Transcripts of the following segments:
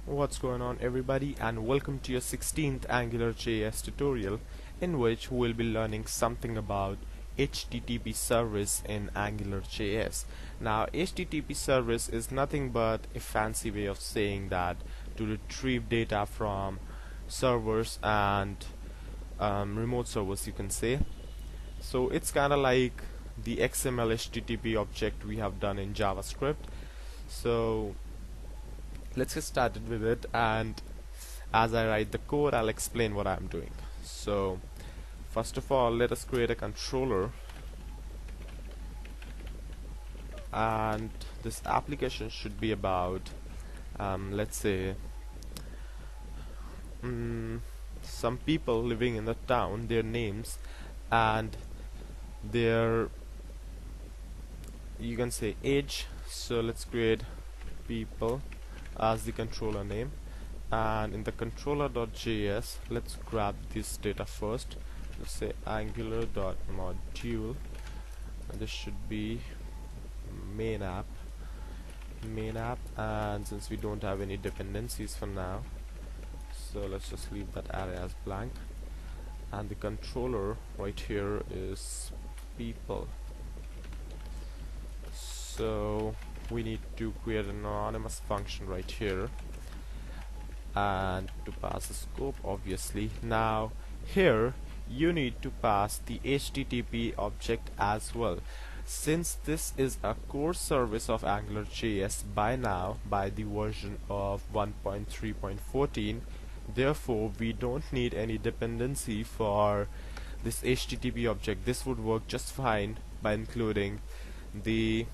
What's going on, everybody, and welcome to your 16th AngularJS tutorial, in which we'll be learning something about HTTP service in AngularJS. Now, HTTP service is nothing but a fancy way of saying that to retrieve data from servers and remote servers, you can say. So it's kind of like the XML HTTP object we have done in JavaScript. So let's get started with it, and as I write the code, I'll explain what I'm doing. So first of all, let us create a controller, and this application should be about let's say some people living in the town, their names and their, you can say, age. So let's create people as the controller name, and in the controller.js let's grab this data first. Let's say angular.module, and this should be main app, and since we don't have any dependencies for now, so let's just leave that array as blank, and the controller right here is people. So we need to create an anonymous function right here, and to pass the scope, obviously. Now here you need to pass the HTTP object as well. Since this is a core service of AngularJS by now, by the version of 1.3.14, therefore we don't need any dependency for this HTTP object. This would work just fine by including the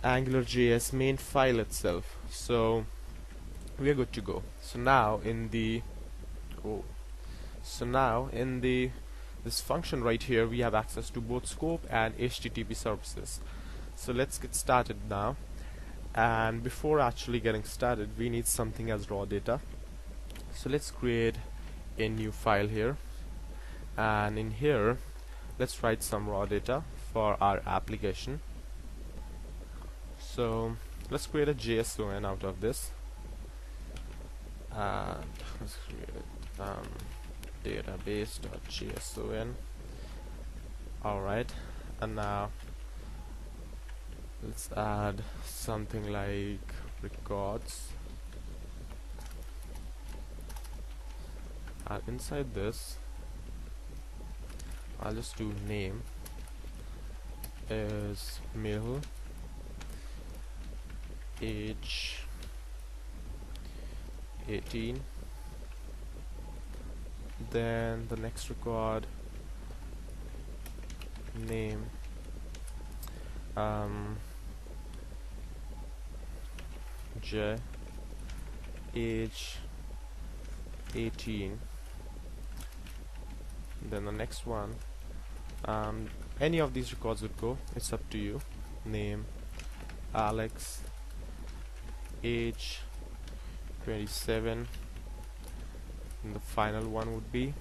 AngularJS main file itself. So we are good to go. So now in the this function right here, we have access to both scope and HTTP services. So let's get started now, and before actually getting started, we need something as raw data. So let's create a new file here, and in here let's write some raw data for our application. So let's create a JSON out of this, and let's create database.json. Alright, and now let's add something like records, and inside this I'll just do name is male, age 18, then the next record name J, age 18, then the next one, any of these records would go, it's up to you. Name Alex, age 27, and the final one would be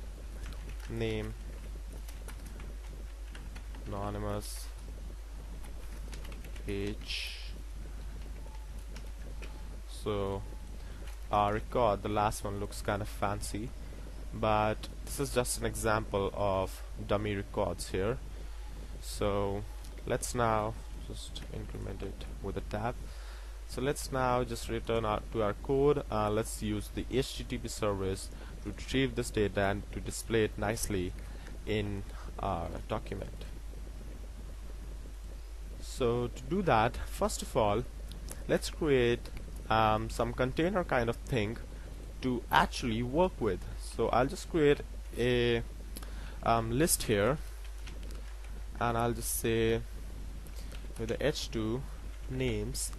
name anonymous, age. So our record, the last one, looks kind of fancy, but this is just an example of dummy records here. So let's now just increment it with a tab. So let's now just return to our code. Let's use the HTTP service to retrieve this data and to display it nicely in our document. So to do that, first of all, let's create some container kind of thing to actually work with. So I'll just create a list here, and I'll just say with the h2 names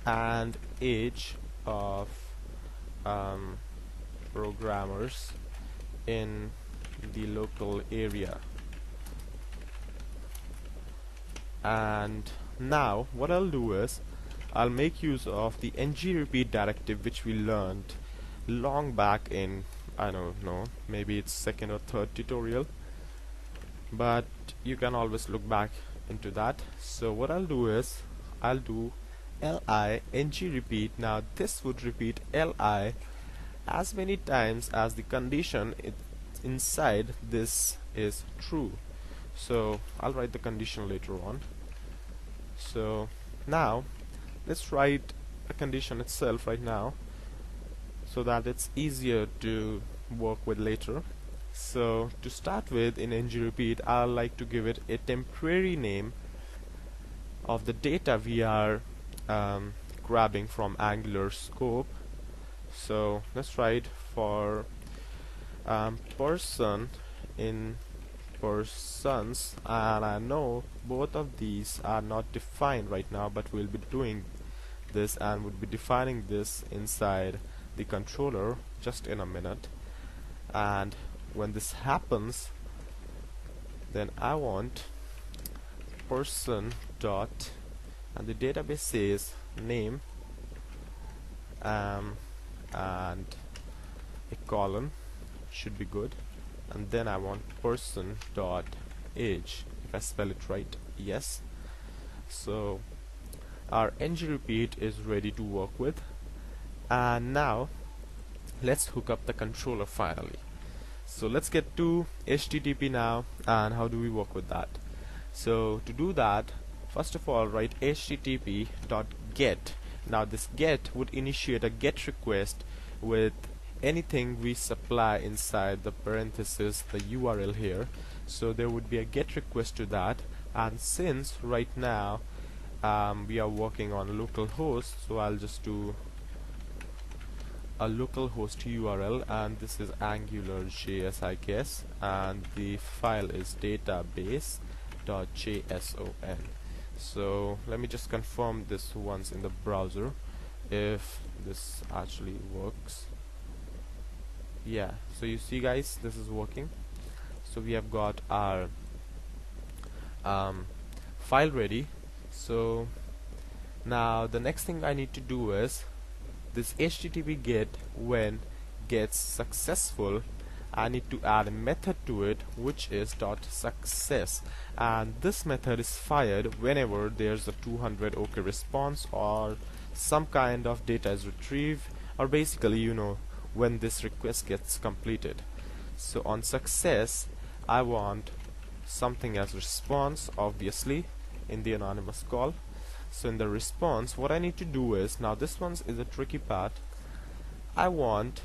and age of programmers in the local area. And now what I'll do is I'll make use of the ngRepeat directive, which we learned long back in, I don't know, maybe it's second or third tutorial, but you can always look back into that. So what I'll do is I'll do li ng repeat. Now this would repeat li as many times as the condition inside this is true. So I'll write the condition later on. So now let's write a condition itself right now so that it's easier to work with later. So to start with, in ng repeat, I like to give it a temporary name of the data we are grabbing from Angular scope. So let's write for person in persons, and I know both of these are not defined right now, but we'll be doing this and would be defining this inside the controller just in a minute. And when this happens, then I want person dot, and the database says name and a colon should be good, and then I want person dot age, if I spell it right. Yes. So our ng repeat is ready to work with, and now let's hook up the controller finally. So let's get to HTTP now, and how do we work with that? So to do that, first of all, write http dot get. Now this get would initiate a get request with anything we supply inside the parenthesis, the URL here. So there would be a get request to that, and since right now we are working on localhost, so I'll just do a localhost URL, and this is AngularJS, I guess, and the file is database.json. So let me just confirm this once in the browser if this actually works. Yeah, so you see guys, this is working. So we have got our file ready. So now the next thing I need to do is this HTTP get, when gets successful, I need to add a method to it which is .success, and this method is fired whenever there's a 200 OK response or some kind of data is retrieved, or basically, you know, when this request gets completed. So on success I want something as response, obviously, in the anonymous call. So in the response, what I need to do is, now this one is a tricky part, I want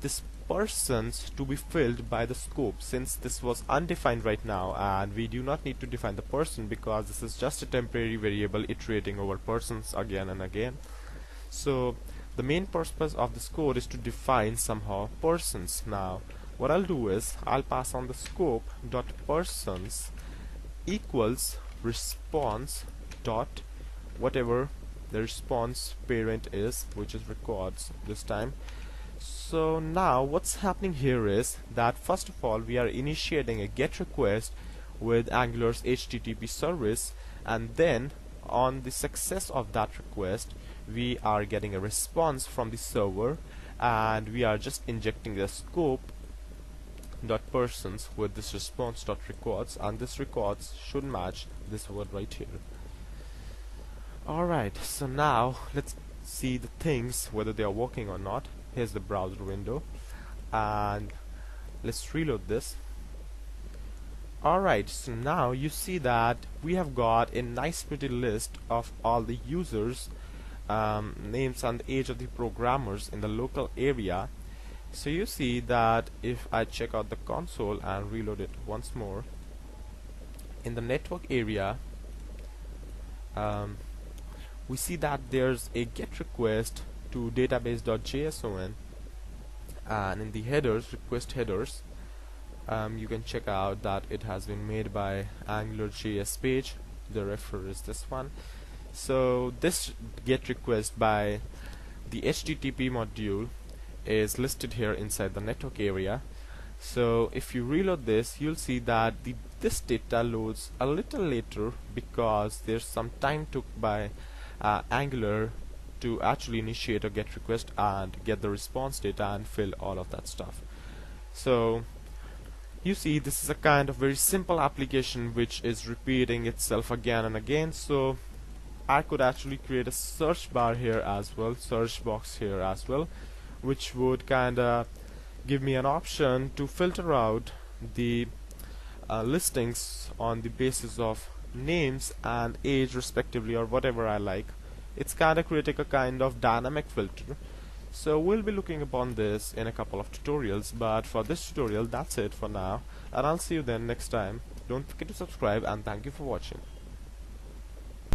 this persons to be filled by the scope, since this was undefined right now, and we do not need to define the person because this is just a temporary variable iterating over persons again and again. So the main purpose of this code is to define somehow persons. Now what I'll do is I'll pass on the scope dot persons equals response dot whatever the response parent is, which is records this time. So now what's happening here is that first of all we are initiating a GET request with Angular's HTTP service, and then on the success of that request we are getting a response from the server, and we are just injecting the scope dot persons with this response dot records, and this records should match this word right here. Alright, so now let's see the things, whether they are working or not. Here's the browser window, and let's reload this. Alright, so now you see that we have got a nice pretty list of all the users, names and the age of the programmers in the local area. So you see that if I check out the console and reload it once more, in the network area we see that there's a GET request to database.json, and in the headers, request headers, you can check out that it has been made by AngularJS page. The refer is this one. So this GET request by the HTTP module is listed here inside the network area. So if you reload this, you'll see that this data loads a little later because there's some time took by Angular to actually initiate a GET request and get the response data and fill all of that stuff. So you see this is a kind of very simple application which is repeating itself again and again. So I could actually create a search bar here as well, search box here as well, which would kinda give me an option to filter out the listings on the basis of names and age respectively, or whatever I like. It's kinda creating a kind of dynamic filter. So we'll be looking upon this in a couple of tutorials, but for this tutorial that's it for now, and I'll see you then next time. Don't forget to subscribe, and thank you for watching.